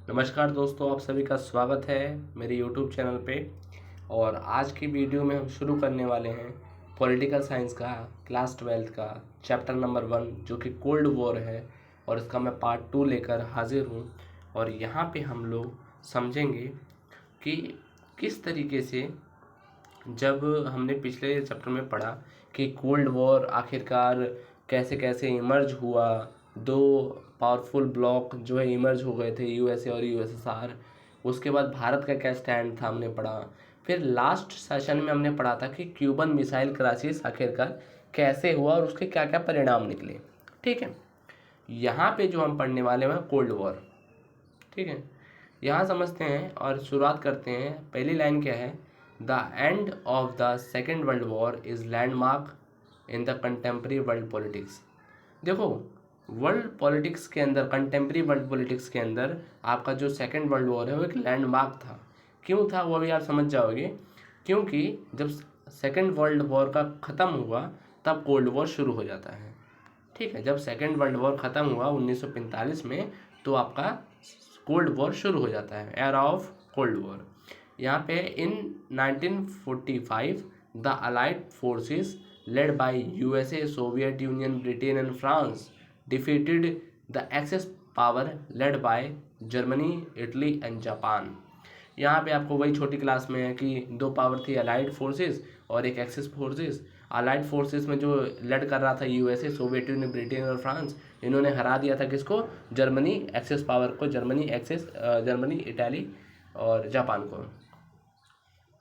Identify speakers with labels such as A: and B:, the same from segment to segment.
A: नमस्कार दोस्तों, आप सभी का स्वागत है मेरे YouTube चैनल पे। और आज की वीडियो में हम शुरू करने वाले हैं पॉलिटिकल साइंस का क्लास 12 का चैप्टर नंबर 1 जो कि कोल्ड वॉर है। और इसका मैं पार्ट 2 लेकर हाजिर हूँ। और यहाँ पे हम लोग समझेंगे कि किस तरीके से, जब हमने पिछले चैप्टर में पढ़ा कि कोल्ड वॉर आखिरकार कैसे कैसे इमर्ज हुआ, दो पावरफुल ब्लॉक जो है इमर्ज हो गए थे, यूएसए और यूएसएसआर। उसके बाद भारत का क्या स्टैंड था हमने पढ़ा। फिर लास्ट सेशन में हमने पढ़ा था कि क्यूबन मिसाइल क्राइसिस आखिरकार कैसे हुआ और उसके क्या क्या परिणाम निकले। ठीक है, यहाँ पे जो हम पढ़ने वाले हैं कोल्ड वॉर। ठीक है, यहाँ समझते हैं और शुरुआत करते हैं। पहली लाइन क्या है? The end of the second world war is landmark in the contemporary world politics. देखो, वर्ल्ड पॉलिटिक्स के अंदर, कंटेम्प्रेरी वर्ल्ड पॉलिटिक्स के अंदर आपका जो सेकेंड वर्ल्ड वॉर है वो एक लैंडमार्क था। क्यों था वो भी आप समझ जाओगे, क्योंकि जब सेकेंड वर्ल्ड वॉर का ख़त्म हुआ तब कोल्ड वॉर शुरू हो जाता है। ठीक है, जब सेकेंड वर्ल्ड वॉर ख़त्म हुआ 1945 में, तो आपका कोल्ड वॉर शुरू हो जाता है, एरा ऑफ कोल्ड वॉर। यहाँ पे in 1945 the allied forces led by USA, Soviet Union, Britain and France defeated the axis power led by Germany, Italy and Japan. यहाँ पे आपको वही छोटी क्लास में है कि दो पावर थी, अलाइड फोर्सेस और एक एक्सेस फोर्सेस। अलाइड फोर्सेस में जो लेड कर रहा था यूएसए, सोवियत यूनियन, ब्रिटेन और फ्रांस, इन्होंने हरा दिया था किसको? जर्मनी एक्सेस पावर को, जर्मनी, इटाली और जापान को।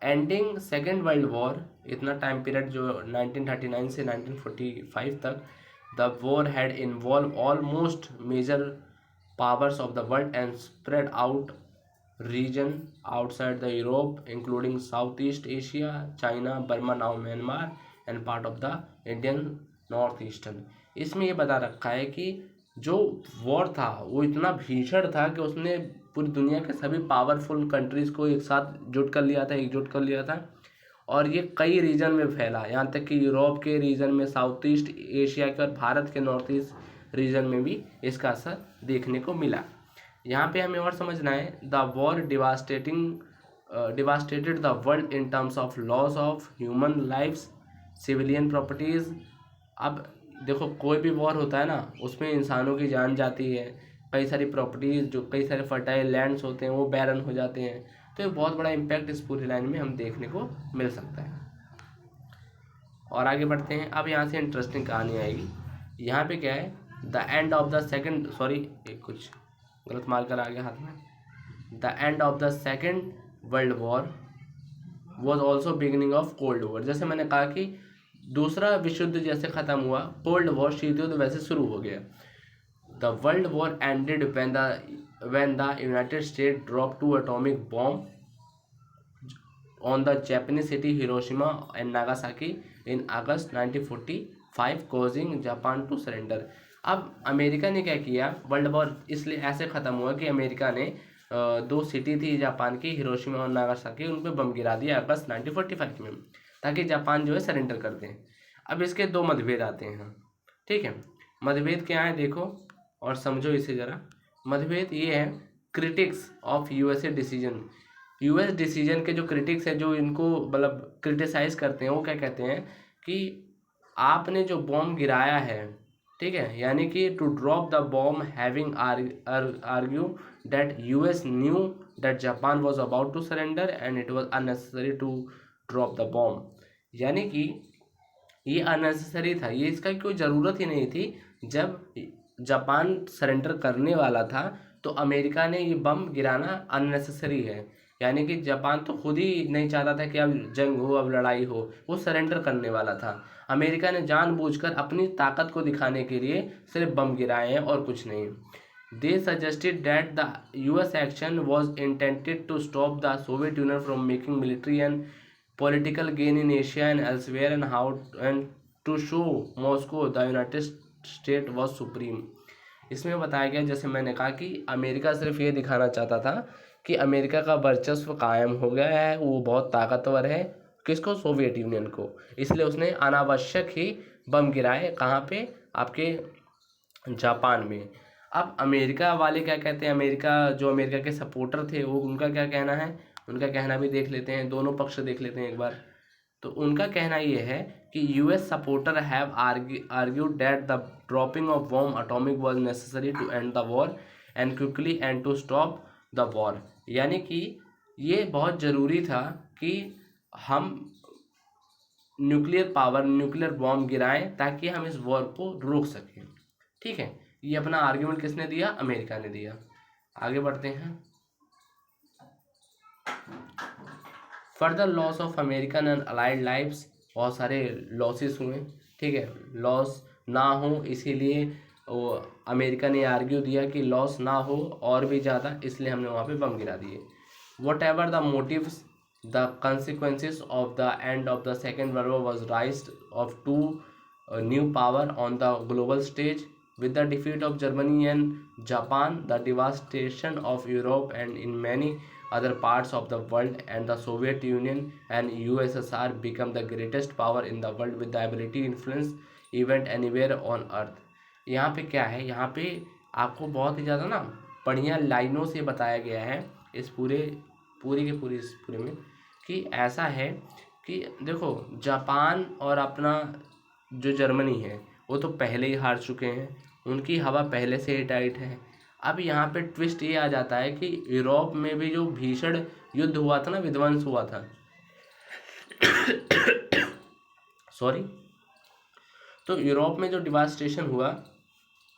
A: एंडिंग सेकेंड वर्ल्ड वॉर, इतना टाइम पीरियड जो 1939 से 1945 तक, the war had involve almost major powers of the world and spread out region outside the Europe, including Southeast Asia, China, Burma, now Myanmar, and part of the Indian Northeastern। इसमें ये बता रखा है कि जो वॉर था वो इतना भीषण था कि उसने पूरी दुनिया के सभी पावरफुल कंट्रीज़ को एक साथ एकजुट कर लिया था। और ये कई रीजन में फैला, यहाँ तक कि यूरोप के रीजन में, साउथ ईस्ट एशिया के और भारत के नॉर्थ ईस्ट रीजन में भी इसका असर देखने को मिला। यहाँ पे हमें और समझना है, the war devastated the world in terms of loss of human lifes, civilian properties. अब देखो, कोई भी वॉर होता है ना, उसमें इंसानों की जान जाती है, कई सारी प्रॉपर्टीज़, जो कई सारे फर्टाइल लैंड्स होते हैं वो बैरन हो जाते हैं। तो ये बहुत बड़ा इम्पैक्ट इस पूरी लाइन में हम देखने को मिल सकता है। और आगे बढ़ते हैं। अब यहाँ से इंटरेस्टिंग कहानी आएगी। यहाँ पे क्या है? The end of the second, sorry एक कुछ गलत मार्कर आ गया हाथ में। The end of the second world war was also beginning of cold war. जैसे मैंने कहा कि दूसरा विश्व युद्ध जैसे ख़त्म हुआ, कोल्ड वॉर, शीत युद्ध, वैसे शुरू हो गया। The world war ended when the United States dropped 2 atomic bombs on the Japanese city Hiroshima and Nagasaki in August 1945, causing Japan to surrender। अब अमेरिका ने क्या किया? वर्ल्ड वॉर इसलिए ऐसे ख़त्म हुआ कि अमेरिका ने दो सिटी थी जापान की, हिरोशिमा और नागासाकी, उन पर बम गिरा दिया अगस्त 1945 में, ताकि जापान जो है सरेंडर कर दें। अब इसके दो मतभेद आते हैं। ठीक है, मतभेद क्या है देखो और समझो इसे ज़रा। मतभेद ये है, critics of USA decision. US decision के जो क्रिटिक्स हैं, जो इनको मतलब क्रिटिसाइज करते हैं, वो क्या कहते हैं कि आपने जो बॉम्ब गिराया है, ठीक है, यानी कि to drop the bomb having argue that US knew that Japan was about to surrender and it was unnecessary to drop the bomb. यानी कि ये अननेसेसरी था, ये इसका कोई ज़रूरत ही नहीं थी। जब जापान सरेंडर करने वाला था तो अमेरिका ने ये बम गिराना अननेसेसरी है। यानी कि जापान तो खुद ही नहीं चाहता था कि अब जंग हो, अब लड़ाई हो, वो सरेंडर करने वाला था। अमेरिका ने जानबूझकर अपनी ताकत को दिखाने के लिए सिर्फ बम गिराए हैं और कुछ नहीं। They suggested that the US action was intended to stop the Soviet Union from making military and political gain in Asia and elsewhere, and to show Moscow the United States was supreme। इसमें बताया गया, जैसे मैंने कहा, कि America सिर्फ ये दिखाना चाहता था कि अमेरिका का वर्चस्व कायम हो गया है, वो बहुत ताकतवर है। किसको? सोवियत यूनियन को। इसलिए उसने अनावश्यक ही बम गिराए। कहाँ पे? आपके जापान में। अब अमेरिका वाले क्या कहते हैं, अमेरिका के सपोर्टर थे वो, उनका क्या कहना है, उनका कहना भी देख लेते हैं, दोनों पक्ष देख लेते हैं एक बार। तो उनका कहना ये है कि US supporter have argued that the dropping of bomb atomic was necessary to end the war and quickly and to stop the war. यानी कि ये बहुत ज़रूरी था कि हम न्यूक्लियर बॉम्ब गिराएं ताकि हम इस वॉर को रोक सकें। ठीक है, ये अपना आर्ग्यूमेंट किसने दिया, अमेरिका ने दिया। आगे बढ़ते हैं। Further loss of American and allied lives, बहुत सारे लॉसेस हुए। ठीक है, लॉस ना हो इसीलिए वो अमेरिका ने आर्ग्यू दिया कि लॉस ना हो और भी ज़्यादा, इसलिए हमने वहाँ पे बम गिरा दिए। Whatever the motives, the consequences of the end of the Second World War was rise of two new power on the global stage. With the defeat of Germany and Japan, the devastation of Europe and in many other parts of the world, and the Soviet Union and USSR become the greatest power in the world with the ability to influence event anywhere on earth. यहाँ पे क्या है, यहाँ पे आपको बहुत ही ज़्यादा ना बढ़िया लाइनों से बताया गया है इस पूरे में कि ऐसा है कि देखो जापान और अपना जो जर्मनी है वो तो पहले ही हार चुके हैं, उनकी हवा पहले से ही टाइट है। अब यहाँ पे ट्विस्ट ये आ जाता है कि यूरोप में भी जो भीषण युद्ध हुआ था ना, विध्वंस हुआ था सॉरी, तो यूरोप में जो डिवास्टेशन हुआ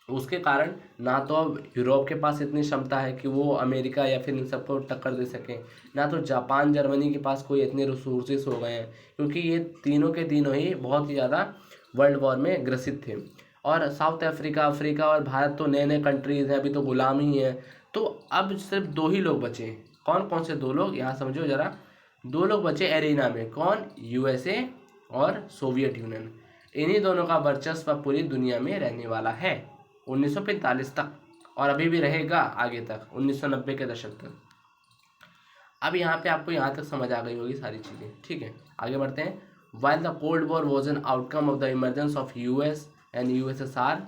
A: उसके कारण ना तो अब यूरोप के पास इतनी क्षमता है कि वो अमेरिका या फिर इन सबको टक्कर दे सकें, ना तो जापान जर्मनी के पास कोई इतने रिसोर्सेस हो गए हैं, क्योंकि ये तीनों के तीनों ही बहुत ही ज़्यादा वर्ल्ड वॉर में ग्रसित थे। और साउथ अफ्रीका और भारत तो नए नए कंट्रीज़ हैं, अभी तो गुलाम ही हैं। तो अब सिर्फ दो ही लोग बचे। कौन कौन से दो लोग, यहाँ समझो ज़रा। दो लोग बचे एरिना में, कौन, यूएसए और सोवियत यूनियन। इन्हीं दोनों का वर्चस्व पूरी दुनिया में रहने वाला है 1945 तक, और अभी भी रहेगा आगे तक 1990 के दशक तक। अब यहाँ पे आपको यहाँ तक समझ आ गई होगी सारी चीज़ें। ठीक है, आगे बढ़ते हैं। While the cold war was an outcome of the emergence of US and USSR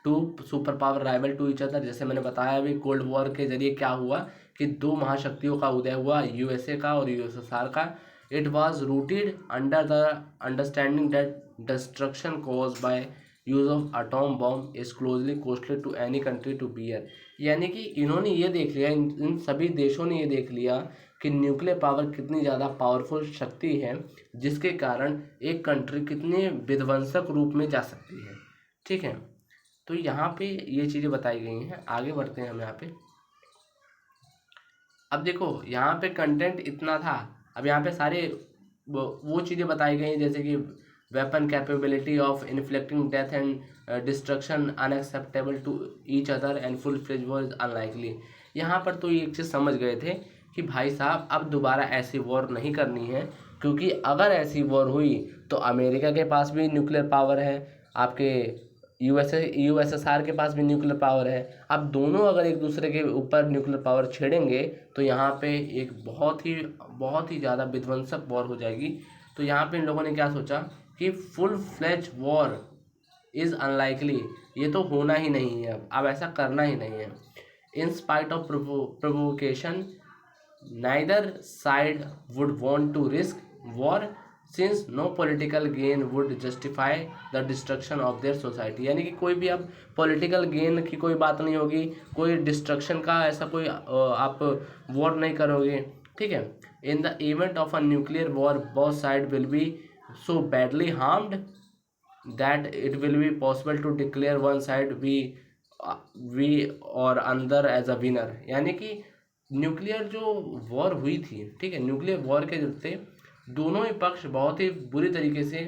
A: to super power rival to each other, जैसे मैंने बताया अभी कोल्ड वॉर के जरिए क्या हुआ कि दो महाशक्तियों का उदय हुआ, यूएसए का और यूएसएसआर का। It was rooted under the understanding that destruction cause by use of atom bomb is closely costly to any country to bear. यानी कि इन्होंने ये देख लिया, इन सभी देशों ने ये देख लिया कि न्यूक्लियर पावर कितनी ज़्यादा पावरफुल शक्ति है, जिसके कारण एक कंट्री कितने विध्वंसक रूप में जा सकती है। ठीक है, तो यहाँ पे ये चीज़ें बताई गई हैं। आगे बढ़ते हैं हम यहाँ पे। अब देखो यहाँ पे कंटेंट इतना था, अब यहाँ पे सारे वो चीज़ें बताई गई हैं, जैसे कि weapon capability of inflicting death and destruction unacceptable to each other and full fledge war is unlikely. यहाँ पर तो ये एक चीज़ समझ गए थे कि भाई साहब अब दोबारा ऐसी वॉर नहीं करनी है, क्योंकि अगर ऐसी वॉर हुई तो अमेरिका के पास भी न्यूक्लियर पावर है, आपके यूएसएसआर के पास भी न्यूक्लियर पावर है। अब दोनों अगर एक दूसरे के ऊपर न्यूक्लियर पावर छेड़ेंगे तो यहाँ पे एक बहुत ही ज़्यादा विध्वंसक वॉर हो जाएगी। तो यहाँ पे इन लोगों ने क्या सोचा कि full fledge war is unlikely, ये तो होना ही नहीं है, अब ऐसा करना ही नहीं है। In spite of provocation neither side would want to risk war since no political gain would justify the destruction of their society. यानी कि कोई भी अब पॉलिटिकल गेन की कोई बात नहीं होगी, कोई डिस्ट्रक्शन का ऐसा कोई आप वॉर नहीं करोगे। ठीक है, in the event of a nuclear war both side will be so badly harmed that it will be possible to declare one side we or another as a winner। यानी कि न्यूक्लियर जो war हुई थी, ठीक है, nuclear war के चलते दोनों ही पक्ष बहुत ही बुरी तरीके से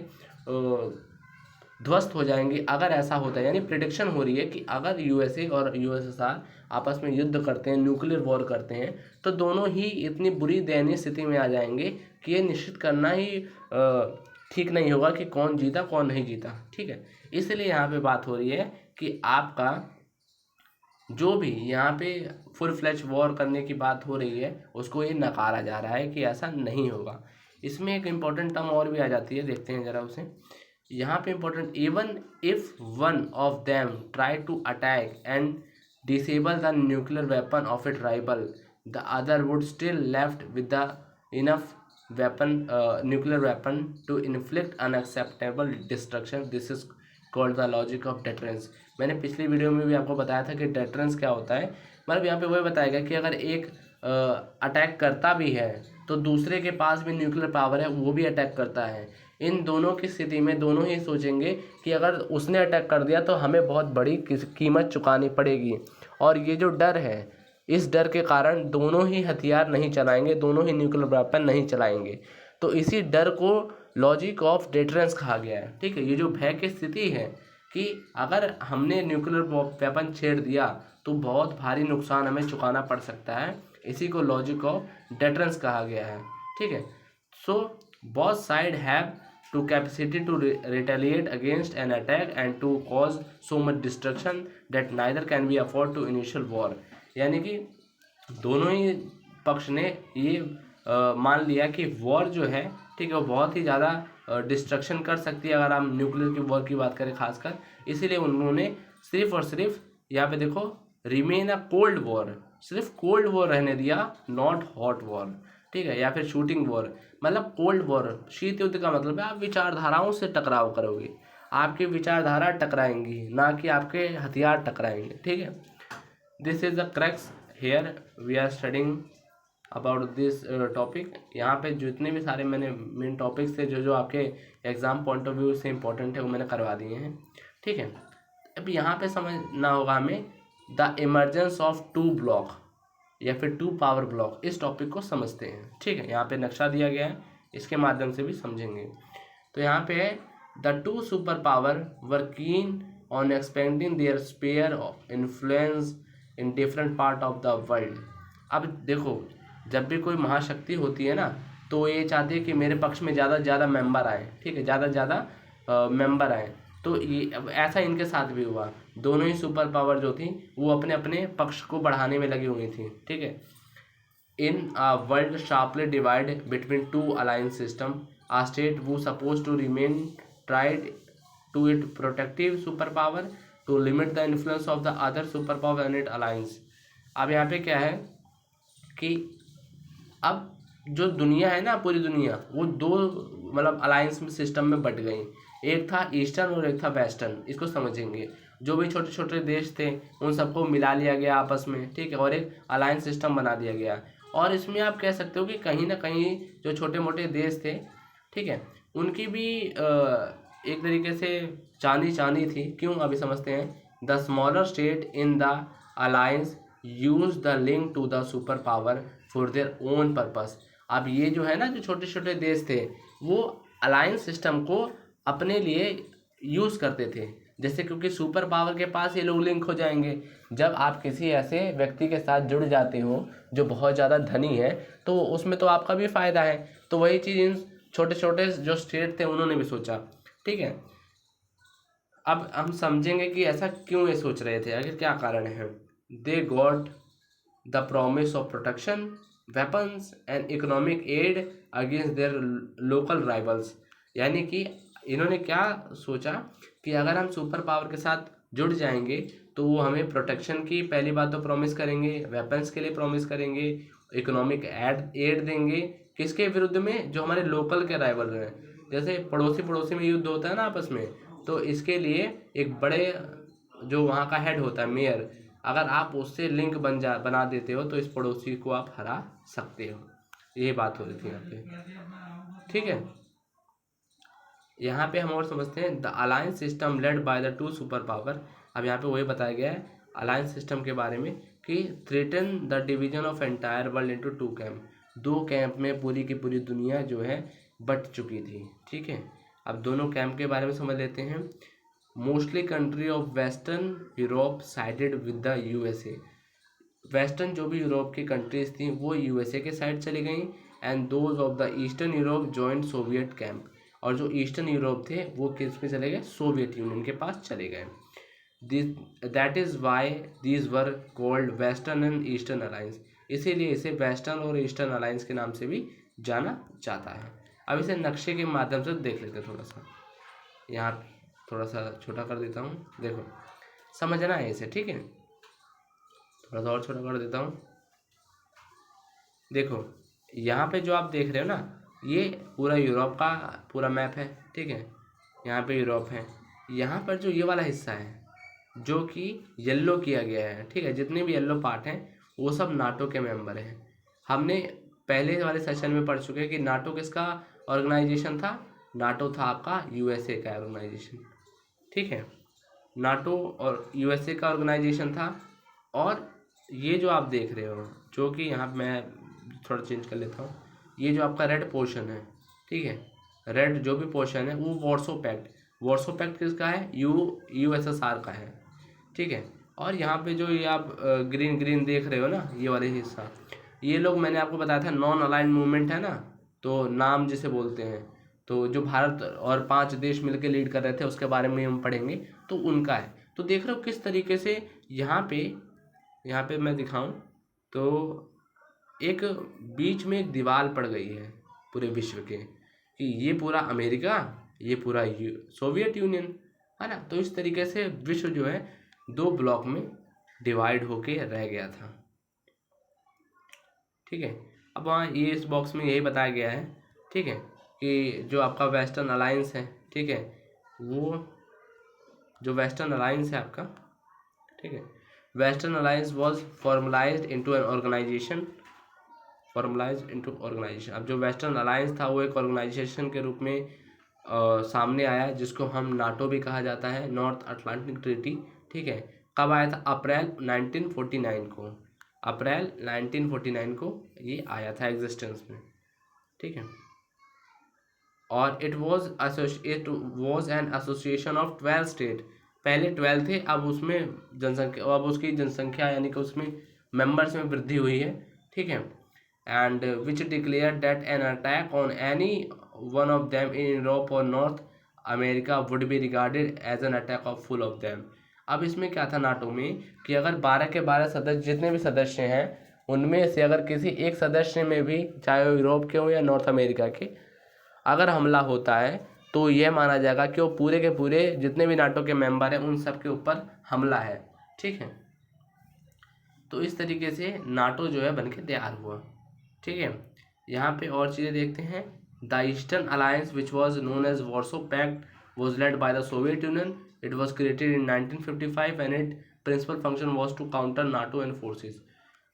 A: ध्वस्त हो जाएंगे अगर ऐसा होता है। यानी प्रिडिक्शन हो रही है कि अगर यूएसए और यूएसएसआर आपस में युद्ध करते हैं, न्यूक्लियर वॉर करते हैं, तो दोनों ही इतनी बुरी दयनीय स्थिति में आ जाएंगे कि ये निश्चित करना ही ठीक नहीं होगा कि कौन जीता कौन नहीं जीता। ठीक है, इसलिए यहाँ पे बात हो रही है कि आपका जो भी यहाँ पे फुल फ्लेज वॉर करने की बात हो रही है उसको ये नकारा जा रहा है कि ऐसा नहीं होगा। इसमें एक इम्पॉर्टेंट टर्म और भी आ जाती है, देखते हैं ज़रा उसे। यहाँ पे important, even if one of them try to attack and disable the nuclear weapon of its rival, the other would still left with the enough nuclear weapon to inflict unacceptable destruction. This is called the logic of deterrence. मैंने पिछली video में भी आपको बताया था कि deterrence क्या होता है। मतलब यहाँ पे वही बताया गया कि अगर एक अटैक करता भी है तो दूसरे के पास भी न्यूक्लियर पावर है, वो भी अटैक करता है। इन दोनों की स्थिति में दोनों ही सोचेंगे कि अगर उसने अटैक कर दिया तो हमें बहुत बड़ी कीमत चुकानी पड़ेगी, और ये जो डर है, इस डर के कारण दोनों ही हथियार नहीं चलाएंगे, दोनों ही न्यूक्लियर वेपन नहीं चलाएंगे। तो इसी डर को लॉजिक ऑफ डेटरेंस कहा गया है। ठीक है, ये जो भय की स्थिति है कि अगर हमने न्यूक्लियर वेपन छेड़ दिया तो बहुत भारी नुकसान हमें चुकाना पड़ सकता है, इसी को लॉजिक ऑफ डेटरेंस कहा गया है। ठीक है, so both side have to capacity to retaliate against an attack and to cause so much destruction that neither can be afford to initial war। यानी कि दोनों ही पक्ष ने ये मान लिया कि वॉर जो है, ठीक है, वो बहुत ही ज़्यादा डिस्ट्रक्शन कर सकती है अगर हम न्यूक्लियर की वॉर की बात करें खासकर। इसीलिए उन्होंने सिर्फ और सिर्फ यहाँ पे देखो रिमेन अ कोल्ड वॉर, सिर्फ कोल्ड वॉर रहने दिया, नॉट हॉट वॉर। ठीक है, या फिर शूटिंग वॉर, मतलब कोल्ड वॉर, शीत युद्ध का मतलब है आप विचारधाराओं से टकराव करोगे, आपकी विचारधारा टकराएंगी, ना कि आपके हथियार टकराएंगे। ठीक है, this is the crux here we are studying about this topic. यहाँ पे जितने भी सारे मैंने मेन टॉपिक्स थे जो जो आपके एग्जाम पॉइंट ऑफ व्यू से इंपॉर्टेंट है वो मैंने करवा दिए हैं। ठीक है, अब यहाँ पे समझना होगा हमें the emergence of two bloc या फिर टू पावर ब्लॉक, इस टॉपिक को समझते हैं। ठीक है, यहाँ पे नक्शा दिया गया है, इसके माध्यम से भी समझेंगे। तो यहाँ पे है the two super power were keen on expanding their sphere of influence in different part of the world. अब देखो, जब भी कोई महाशक्ति होती है ना, तो ये चाहती है कि मेरे पक्ष में ज़्यादा से ज़्यादा मेंबर आए। ठीक है, ज़्यादा से ज़्यादा मेंबर आए। तो ये अब ऐसा इनके साथ भी हुआ, दोनों ही सुपर पावर जो थी वो अपने अपने पक्ष को बढ़ाने में लगी हुई थी। ठीक है, in a world sharply divide between two alliance system, a state who suppose to remain tried to it protective superpower to limit the influence of the other superpower in it alliance. अब यहाँ पे क्या है कि अब जो दुनिया है ना, पूरी दुनिया, वो दो मतलब अलायंस में सिस्टम में बट गई, एक था ईस्टर्न और एक था वेस्टर्न। इसको समझेंगे, जो भी छोटे छोटे देश थे उन सबको मिला लिया गया आपस में। ठीक है, और एक अलायंस सिस्टम बना दिया गया। और इसमें आप कह सकते हो कि कहीं ना कहीं जो छोटे मोटे देश थे, ठीक है, उनकी भी एक तरीके से चांदी चांदी थी। क्यों, अभी समझते हैं। The smaller state in the alliance use the link to the super power for their own purpose. अब ये जो है ना, जो छोटे छोटे देश थे वो अलायंस सिस्टम को अपने लिए यूज़ करते थे। जैसे क्योंकि सुपर पावर के पास ये लोग लिंक हो जाएंगे। जब आप किसी ऐसे व्यक्ति के साथ जुड़ जाते हो जो बहुत ज़्यादा धनी है, तो उसमें तो आपका भी फ़ायदा है। तो वही चीज़ इन छोटे छोटे जो स्टेट थे उन्होंने भी सोचा। ठीक है, अब हम समझेंगे कि ऐसा क्यों ये सोच रहे थे, आखिर क्या कारण है। They got the promise of protection, weapons and economic aid against their local rivals. यानी कि इन्होंने क्या सोचा कि अगर हम सुपर पावर के साथ जुड़ जाएंगे तो वो हमें प्रोटेक्शन की पहली बात तो प्रॉमिस करेंगे, वेपन्स के लिए प्रॉमिस करेंगे, इकोनॉमिक एड देंगे। किसके विरुद्ध में, जो हमारे लोकल के राइवल हैं। जैसे पड़ोसी पड़ोसी में युद्ध होता है ना आपस में, तो इसके लिए एक बड़े जो वहाँ का हेड होता है, मेयर, अगर आप उससे लिंक बना देते हो तो इस पड़ोसी को आप हरा सकते हो। ये बात हो रही थी यहाँ पे। ठीक है, यहाँ पे हम और समझते हैं the alliance system lead by the two super power. अब यहाँ पे वही बताया गया है अलायंस सिस्टम के बारे में कि threaten the division of entire world into two camp. दो कैंप में पूरी की पूरी दुनिया जो है बट चुकी थी। ठीक है, अब दोनों कैंप के बारे में समझ लेते हैं। Mostly country of western Europe sided with the USA. Western जो भी यूरोप की कंट्रीज थी वो यूएसए के साइड चली गई, and those of the eastern Europe joint Soviet camp. और जो ईस्टर्न यूरोप थे वो किस में चले गए, सोवियत यूनियन के पास चले गए। That is why these were called western and eastern alliance. इसीलिए इसे वेस्टर्न और ईस्टर्न अलायंस के नाम से भी जाना जाता है। अब इसे नक्शे के माध्यम से देख लेते हैं थोड़ा सा, यहाँ थोड़ा सा छोटा कर देता हूँ, देखो समझना है इसे। ठीक है, थोड़ा सा और छोटा कर देता हूँ। देखो यहाँ पे जो आप देख रहे हो ना, ये पूरा यूरोप का पूरा मैप है, ठीक है। यहाँ पे यूरोप है। यहाँ पर जो ये वाला हिस्सा है जो कि येलो किया गया है, ठीक है, जितने भी येलो पार्ट हैं वो सब नाटो के मेंबर हैं। हमने पहले वाले सेशन में पढ़ चुके हैं कि नाटो किसका ऑर्गेनाइजेशन था। नाटो था आपका यूएसए का ऑर्गेनाइजेशन, ठीक है। नाटो और यूएसए का ऑर्गेनाइजेशन था। और ये जो आप देख रहे हो, जो कि यहाँ मैं थोड़ा चेंज कर लेता हूँ, ये जो आपका रेड पोर्शन है, ठीक है, रेड जो भी पोर्शन है वो वॉर्सो पैक्ट किसका है, यूएसएसआर का है, ठीक है। और यहाँ पे जो ये आप ग्रीन ग्रीन देख रहे हो ना, ये वाले हिस्सा, ये लोग मैंने आपको बताया था नॉन अलाइंड मूवमेंट है ना, तो नाम जिसे बोलते हैं, तो जो भारत और 5 देश मिलकर लीड कर रहे थे उसके बारे में हम पढ़ेंगे, तो उनका है। तो देख रहे हो किस तरीके से यहाँ पे मैं दिखाऊं तो एक बीच में एक दीवार पड़ गई है पूरे विश्व के, कि ये पूरा अमेरिका, ये पूरा सोवियत यूनियन, है ना। तो इस तरीके से विश्व जो है 2 ब्लॉक में डिवाइड होके रह गया था, ठीक है। अब वहाँ ये इस बॉक्स में यही बताया गया है, ठीक है, कि जो आपका वेस्टर्न अलायंस है, ठीक है, वो जो वेस्टर्न अलायंस है आपका, ठीक है, western alliance was formalized into an organization, अब जो वेस्टर्न अलायंस था वो एक ऑर्गेनाइजेशन के रूप में सामने आया, जिसको हम नाटो भी कहा जाता है, नॉर्थ अटलांटिक ट्रीटी, ठीक है। कब आया था, अप्रैल 1949 को ये आया था एग्जिस्टेंस में, ठीक है। और it was an association of 12 state, पहले 12 थे, अब उसमें जनसंख्या, अब उसकी जनसंख्या यानी कि उसमें मेंबर्स में वृद्धि हुई है, ठीक है। And which declare that an attack on any one of them in Europe और North America would be regarded as an attack of full of them. अब इसमें क्या था नाटो में, कि अगर 12 के 12 सदस्य, जितने भी सदस्य हैं उनमें से अगर किसी एक सदस्य में भी, चाहे वो यूरोप के हो या नॉर्थ अमेरिका के, अगर हमला होता है तो यह माना जाएगा कि वो पूरे के पूरे जितने भी नाटो के मेंबर हैं उन सब के ऊपर हमला है, ठीक है। तो इस तरीके से नाटो जो है बनके तैयार हुआ, ठीक है। यहाँ पे और चीज़ें देखते हैं। The eastern alliance which was known as Warsaw Pact was led by the Soviet Union. It was created in 1955 and it principal function was to counter NATO and forces.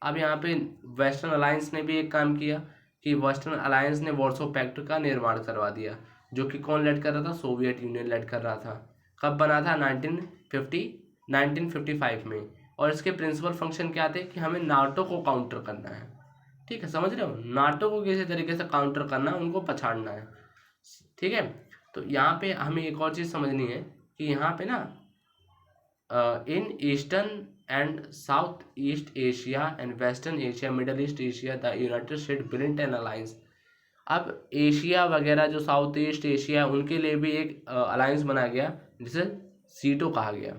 A: अब यहाँ पे वेस्टर्न अलायंस ने भी एक काम किया कि western alliance ने वॉर्सो पैक्ट का निर्माण करवा दिया, जो कि कौन लेड कर रहा था, सोवियत यूनियन लेड कर रहा था। कब बना था, 1955 में। और इसके प्रिंसिपल फंक्शन क्या थे, कि हमें नाटो को काउंटर करना है, ठीक है, समझ रहे हो, नाटो को किसी तरीके से काउंटर करना है, उनको पछाड़ना है, ठीक है। तो यहाँ पे हमें एक और चीज़ समझनी है कि यहाँ पे ना in eastern and south east Asia and western Asia, middle east Asia, the United state built N alliance. अब एशिया वगैरह जो साउथ ईस्ट एशिया है उनके लिए भी एक अलायंस बनाया गया, जिसे सीटो कहा गया,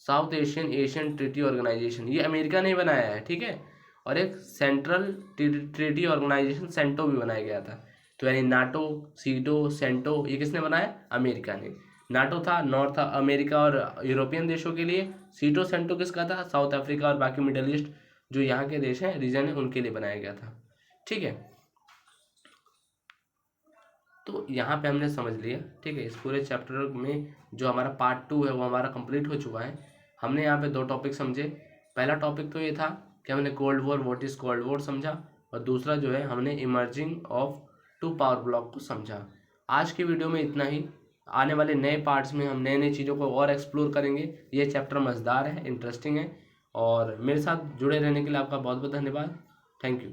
A: साउथ एशियन ट्रीटी ऑर्गेनाइजेशन। ये अमेरिका ने बनाया है, ठीक है। और एक सेंट्रल ट्रीटी ऑर्गेनाइजेशन सेंटो भी बनाया गया था। तो यानी नाटो, सीटो, सेंटो, ये किसने बनाया, अमेरिका ने। नाटो था नॉर्थ अमेरिका और यूरोपियन देशों के लिए, सीटो सेंटो किसका था, साउथ अफ्रीका और बाकी मिडल ईस्ट जो यहाँ के देश हैं, रीजन है, उनके लिए बनाया गया था, ठीक है। तो यहाँ पे हमने समझ लिया, ठीक है। इस पूरे चैप्टर में जो हमारा पार्ट 2 है वो हमारा कंप्लीट हो चुका है। हमने यहाँ पे 2 टॉपिक समझे। पहला टॉपिक तो ये था कि हमने cold war, what is cold war समझा, और दूसरा जो है हमने इमर्जिंग ऑफ 2 पावर ब्लॉक को समझा। आज की वीडियो में इतना ही। आने वाले नए पार्ट्स में हम नई नई चीज़ों को और एक्सप्लोर करेंगे। ये चैप्टर मज़ेदार है, इंटरेस्टिंग है, और मेरे साथ जुड़े रहने के लिए आपका बहुत बहुत धन्यवाद। Thank you.